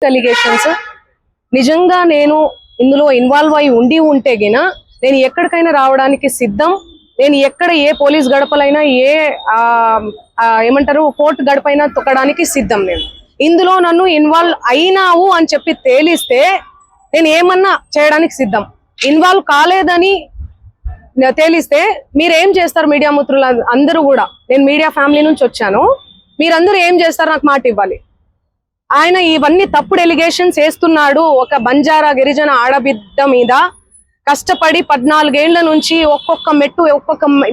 Allegations నిజంగా నేను ఇందులో ఇన్వాల్వ్ అయి ఉంటే గిన నేను ఎక్కడికైనా రావడానికి సిద్ధం. నేను ఎక్కడ ఏ పోలీస్ గడపలైనా ఏ ఏమంటారు కోర్టు గడపైనా తొక్కడానికి సిద్ధం. నేను ఇందులో నన్ను ఇన్వాల్వ్ అయినావు అని చెప్పి తేలిస్తే నేను ఏమన్నా చేయడానికి సిద్ధం. ఇన్వాల్వ్ కాలేదని తేలిస్తే మీరు ఏం చేస్తారు? మీడియా మిత్రులు అందరూ కూడా, నేను మీడియా ఫ్యామిలీ నుంచి వచ్చాను, మీరందరూ ఏం చేస్తారు? నాకు మాట ఇవ్వాలి. ఆయన ఇవన్నీ తప్పుడు ఎలిగేషన్స్ వేస్తున్నాడు. ఒక బంజారా గిరిజన ఆడబిడ్డ మీద కష్టపడి 14 ఏళ్ల నుంచి ఒక్కొక్క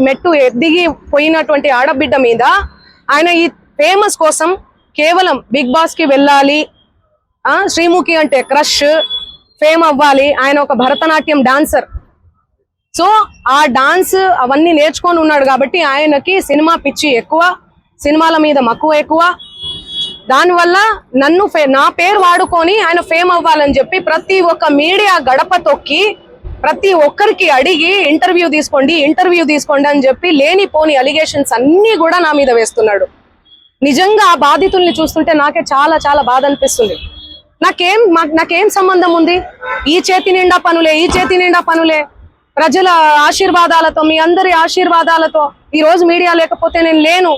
మెట్టు ఎదిగి పోయినటువంటి ఆడబిడ్డ మీద ఆయన ఈ ఫేమస్ కోసం కేవలం బిగ్ బాస్ కి వెళ్ళాలి, శ్రీముఖి అంటే క్రష్, ఫేమ్ అవ్వాలి. ఆయన ఒక భరతనాట్యం డాన్సర్. సో ఆ డాన్స్ అవన్నీ నేర్చుకొని ఉన్నాడు కాబట్టి ఆయనకి సినిమా పిచ్చి ఎక్కువ, సినిమాల మీద మక్కువ ఎక్కువ. దానివల్ల నా పేరు వాడుకొని ఆయన ఫేమ్ అవ్వాలని చెప్పి ప్రతి ఒక్క మీడియా గడప తొక్కి ప్రతి ఒక్కరికి అడిగి ఇంటర్వ్యూ తీసుకోండి అని చెప్పి లేనిపోని అలిగేషన్స్ అన్ని కూడా నా మీద వేస్తున్నాడు. నిజంగా ఆ బాధితుల్ని చూస్తుంటే నాకే చాలా చాలా బాధ అనిపిస్తుంది. నాకేం సంబంధం ఉంది? ఈ చేతి నిండా పనులే ప్రజల ఆశీర్వాదాలతో, మీ అందరి ఆశీర్వాదాలతో ఈ రోజు మీడియా లేకపోతే నేను లేను.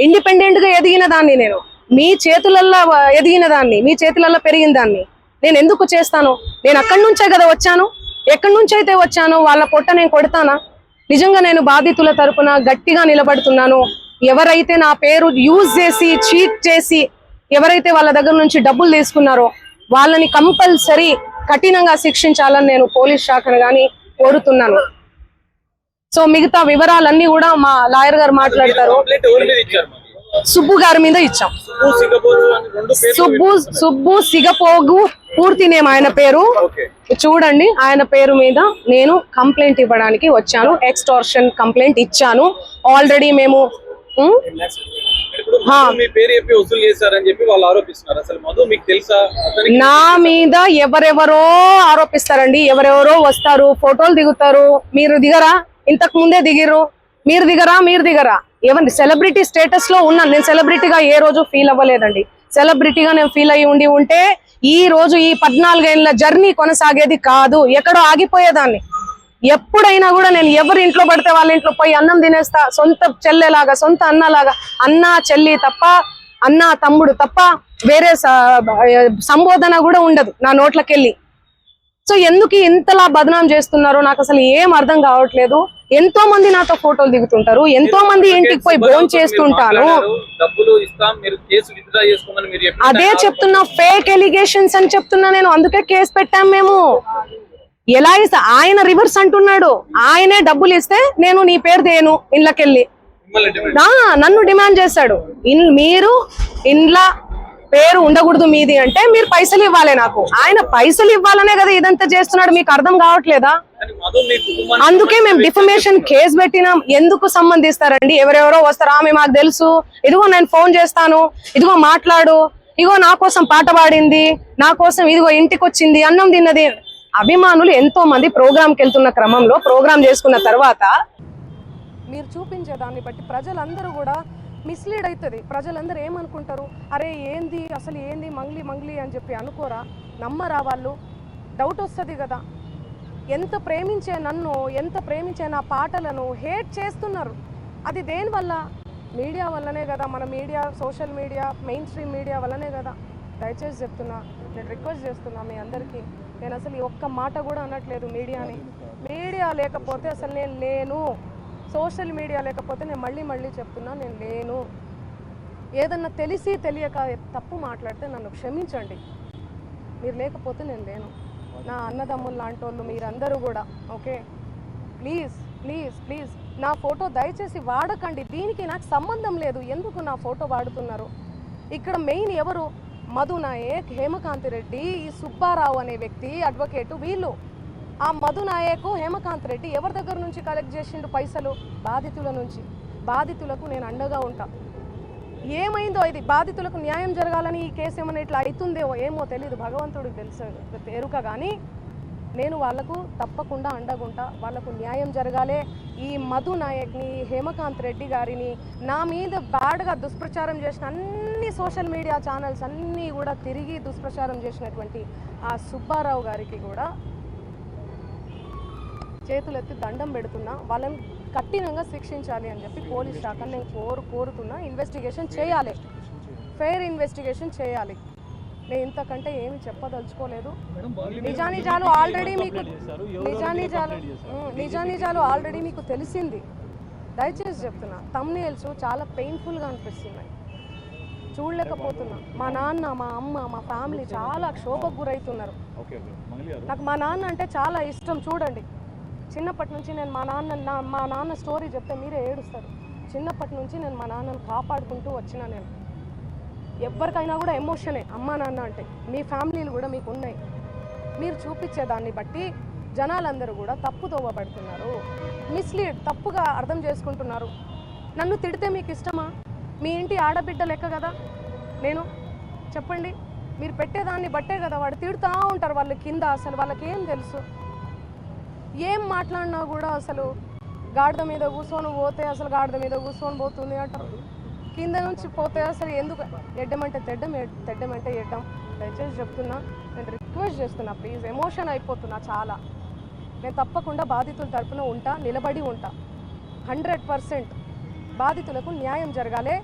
ఇండిపెండెంట్ గా ఎదిగిన దాన్ని, నేను మీ చేతులల్లో ఎదిగిన దాన్ని, మీ చేతులల్లో పెరిగిన దాన్ని నేను ఎందుకు చేస్తాను? నేను అక్కడి నుంచే కదా వచ్చాను. ఎక్కడి నుంచి అయితే వచ్చానో వాళ్ళ పొట్ట నేను కొడతానా? నిజంగా నేను బాధితుల తరపున గట్టిగా నిలబడుతున్నాను. ఎవరైతే నా పేరు యూజ్ చేసి చీట్ చేసి ఎవరైతే వాళ్ళ దగ్గర నుంచి డబ్బులు తీసుకున్నారో వాళ్ళని కంపల్సరీ కఠినంగా శిక్షించాలని నేను పోలీస్ శాఖను గాని కోరుతున్నాను. సో మిగతా వివరాలన్నీ కూడా మా లాయర్ గారు మాట్లాడతారు. సుబ్బు గారి మీద ఇచ్చాం. సుబ్బు సిగపోగు పూర్తి నేమ్ ఆయన పేరు. చూడండి, ఆయన పేరు మీద నేను కంప్లైంట్ ఇవ్వడానికి వచ్చాను. ఎక్స్టార్షన్ కంప్లైంట్ ఇచ్చాను ఆల్రెడీ. మేము నా మీద ఎవరెవరో ఆరోపిస్తారండి. ఎవరెవరో వస్తారు, ఫోటోలు దిగుతారు. మీరు దిగరా? ఇంతకు ముందే దిగిరు. మీరు దిగరా? ఎవరి సెలబ్రిటీ స్టేటస్ లో ఉన్నాను. నేను సెలబ్రిటీగా ఏ రోజు ఫీల్ అవ్వలేదండి. సెలబ్రిటీగా నేను ఫీల్ అయ్యి ఉంటే ఈ రోజు ఈ 14 ఏళ్ల జర్నీ కొనసాగేది కాదు, ఎక్కడో ఆగిపోయేదాన్ని. ఎప్పుడైనా కూడా నేను ఎవరి ఇంట్లో పడితే వాళ్ళ ఇంట్లో పోయి అన్నం తినేస్తా. సొంత చెల్లెలాగా, సొంత అన్నలాగా. అన్న చెల్లి తప్ప, అన్న తమ్ముడు తప్ప వేరే సంబోధన కూడా ఉండదు నా నోట్లకెళ్ళి. సో ఎందుకు ఇంతలా బదనాం చేస్తున్నారో నాకు అసలు ఏం అర్థం కావట్లేదు. ఎంతో మంది నాతో ఫోటోలు దిగుతుంటారు, ఎంతో మంది ఇంటికి పోయి భోజనం చేస్తుంటాను. అదే చెప్తున్నా, ఫేక్ ఎలిగేషన్స్ అని చెప్తున్నా నేను. అందుకే కేసు పెట్టాం మేము. ఎలా ఇస్తా? ఆయన రివర్స్ అంటున్నాడు. ఆయనే డబ్బులు ఇస్తే నేను నీ పేరు దేను ఇండ్లకెళ్ళి నన్ను డిమాండ్ చేశాడు. మీరు ఇండ్ల పేరు ఉండకూడదు మీది అంటే మీరు పైసలు ఇవ్వాలి నాకు. ఆయన పైసలు ఇవ్వాలనే కదా ఇదంతా చేస్తున్నాడు. మీకు అర్థం కావట్లేదా? అందుకే మేము డిఫమేషన్ కేసు పెట్టినాం. ఎందుకు సంబంధిస్తారండి? ఎవరెవరో వస్తారు, ఆమె మాకు తెలుసు, ఇదిగో నేను ఫోన్ చేస్తాను, ఇదిగో మాట్లాడు, ఇదిగో నా కోసం పాట పాడింది, నా కోసం ఇదిగో ఇంటికి వచ్చింది, అన్నం తిన్నది. అభిమానులు ఎంతో మంది ప్రోగ్రామ్కి వెళ్తున్న క్రమంలో ప్రోగ్రామ్ చేసుకున్న తర్వాత మీరు చూపించే దాన్ని బట్టి ప్రజలందరూ కూడా మిస్లీడ్ అవుతుంది. ప్రజలందరూ ఏమనుకుంటారు? అరే ఏంది అసలు ఏంది మంగ్లీ అని చెప్పి అనుకోరా? నమ్మరా వాళ్ళు? డౌట్ వస్తుంది కదా. ఎంత ప్రేమించే నన్ను, ఎంత ప్రేమించే నా పాటలను హేట్ చేస్తున్నారు. అది దేనివల్ల? మీడియా వల్లనే కదా. మన media, social media, main stream media వల్లనే కదా. దయచేసి చెప్తున్నా, నేను రిక్వెస్ట్ చేస్తున్నా మీ అందరికీ. నేను అసలు ఈ ఒక్క మాట కూడా అనట్లేదు మీడియాని. మీడియా లేకపోతే అసలు నేను లేను. సోషల్ మీడియా లేకపోతే నేను మళ్ళీ చెప్తున్నా, నేను లేను. ఏదన్నా తెలిసి తెలియక తప్పు మాట్లాడితే నన్ను క్షమించండి. మీరు లేకపోతే నేను లేను. నా అన్నదమ్ములు లాంటి వాళ్ళు మీరందరూ కూడా ఓకే. ప్లీజ్ నా ఫోటో దయచేసి వాడకండి. దీనికి నాకు సంబంధం లేదు. ఎందుకు నా ఫోటో వాడుతున్నారు? ఇక్కడ మెయిన్ ఎవరు? మధు నాయక్, హేమకాంత్ రెడ్డి, ఈ సుబ్బారావు అనే వ్యక్తి అడ్వకేటు. వీళ్ళు ఆ మధు నాయక్, హేమకాంత్ రెడ్డి ఎవరి దగ్గర నుంచి కలెక్ట్ చేసిండు పైసలు? బాధితుల నుంచి. బాధితులకు నేను అండగా ఉంటా. ఏమైందో ఇది, బాధితులకు న్యాయం జరగాలని ఈ కేసు ఏమైనా ఇట్లా అవుతుందేమో ఏమో తెలియదు, భగవంతుడికి తెలుసు ఎరుక. కానీ నేను వాళ్ళకు తప్పకుండా అండగుంటా, వాళ్ళకు న్యాయం జరగాలి. ఈ మధు నాయక్ని, హేమకాంత్ రెడ్డి గారిని, నా మీద బ్యాడ్గా దుష్ప్రచారం చేసిన అన్ని సోషల్ మీడియా ఛానల్స్ అన్నీ కూడా తిరిగి దుష్ప్రచారం చేసినటువంటి ఆ సుబ్బారావు గారికి కూడా చేతులెత్తి దండం పెడుతున్నా. వాళ్ళని కఠినంగా శిక్షించాలి అని చెప్పి పోలీస్ శాఖను నేను కోరుతున్నా. ఇన్వెస్టిగేషన్ చేయాలి, ఫెయిర్ ఇన్వెస్టిగేషన్ చేయాలి. నేను ఇంతకంటే ఏమి చెప్పదలుచుకోలేదు. నిజానిజాలు ఆల్రెడీ మీకు తెలిసింది. దయచేసి చెప్తున్నా, థంబ్నెయిల్స్ చాలా పెయిన్ఫుల్గా అనిపిస్తున్నాయి, చూడలేకపోతున్నా. మా నాన్న, మా అమ్మ, మా ఫ్యామిలీ చాలా క్షోభకు గురవుతున్నారు. నాకు మా నాన్న అంటే చాలా ఇష్టం. చూడండి, చిన్నప్పటి నుంచి నేను మా నాన్న స్టోరీ చెప్తే మీరే ఏడుస్తారు. చిన్నప్పటి నుంచి నేను మా నాన్నను కాపాడుకుంటూ వచ్చిన నేను. ఎవరికైనా కూడా ఎమోషనే అమ్మా నాన్న అంటే. మీ ఫ్యామిలీలు కూడా మీకు ఉన్నాయి. మీరు చూపించేదాన్ని బట్టి జనాలందరూ కూడా తప్పుదోవ పడుతున్నారు, తప్పుగా అర్థం చేసుకుంటున్నారు. నన్ను తిడితే మీకు ఇష్టమా? మీ ఇంటి ఆడబిడ్డ లెక్క కదా నేను, చెప్పండి. మీరు పెట్టేదాన్ని బట్టే కదా వాడు తిడుతూ ఉంటారు వాళ్ళు కింద. అసలు వాళ్ళకి ఏం తెలుసు? ఏం మాట్లాడినా కూడా అసలు గాడిద మీద కూర్చొని పోతే అసలు గాడిద మీద కూర్చొని పోతుంది అంటారు. కింద నుంచి పోతే అసలు ఎందుకు ఎడ్డమంటే తెడ్డమంటే ఎడ్డం. దయచేసి చెప్తున్నా, నేను రిక్వెస్ట్ చేస్తున్నా, ప్లీజ్. ఎమోషన్ అయిపోతున్నా చాలా. నేను తప్పకుండా బాధితుల తరపున ఉంటా, నిలబడి ఉంటా. 100% బాధితులకు న్యాయం జరగాలి,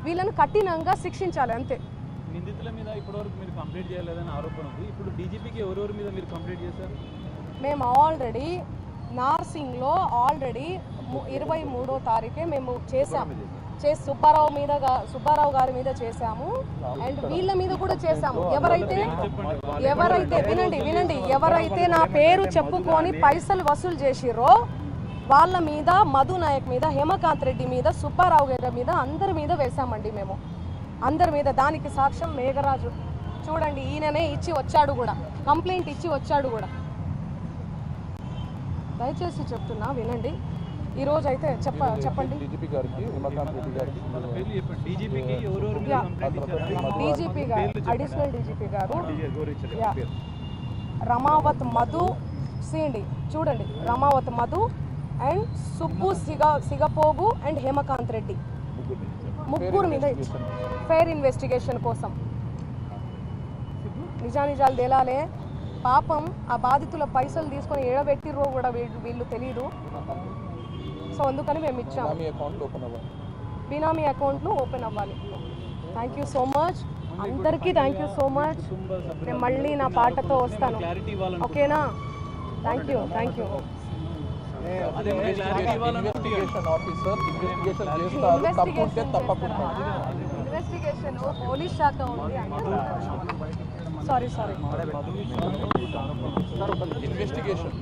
వీళ్ళను కఠినంగా శిక్షించాలి, అంతే. నిందితుల మీద ఇప్పటివరకు మీరు కంప్లైంట్ చేయలేదని ఆరోపణ ఉంది. ఇప్పుడు డీజీపీకి ఎవరెవరి మీద మీరు కంప్లైంట్ చేశారు? మేము ఆల్రెడీ నార్సింగ్లో 23వ తారీఖే మేము చేసాము. సుబ్బారావు గారి మీద చేశాము, అండ్ వీళ్ళ మీద కూడా చేశాము. ఎవరైతే వినండి, ఎవరైతే నా పేరు చెప్పుకొని పైసలు వసూలు చేసిర్రో వాళ్ళ మీద, మధు నాయక్ మీద, హేమకాంత్ రెడ్డి మీద, సుబ్బారావు గారి మీద, అందరి మీద వేశామండి మేము. అందరి మీద. దానికి సాక్ష్యం మేఘరాజు. చూడండి, ఈయననే ఇచ్చి వచ్చాడు కూడా, కంప్లైంట్ ఇచ్చి వచ్చాడు కూడా. దయచేసి చెప్తున్నా, వినండి. ఈరోజు అయితే చెప్పండి. డీజీపీ గారికి, డీజీపీ గారు, అడిషనల్ డీజీపీ గారు రమావత్ మధు, చూడండి, రమావత్ మధు అండ్ సుబ్బు సిగపోగు అండ్ హేమకాంత్ రెడ్డి, ముగ్గురు మీద ఫెయిర్ ఇన్వెస్టిగేషన్ కోసం నిజానిజాలు తేలాలే. పాపం ఆ బాధితుల పైసలు తీసుకొని ఏడబెట్టిర్రో కూడా వీళ్ళు తెలియదు. సో అందుకని మేము ఇచ్చాము. బినామీ అకౌంట్లు ఓపెన్ అవ్వాలి. థ్యాంక్ యూ సో మచ్ అందరికీ. Thank you so much. నేను మళ్ళీ నా పాటతో వస్తాను, ఓకేనా? Thank you. ఇన్వెస్టిగేషన్ పోలీస్ శాఖ ఉంది. Sorry investigation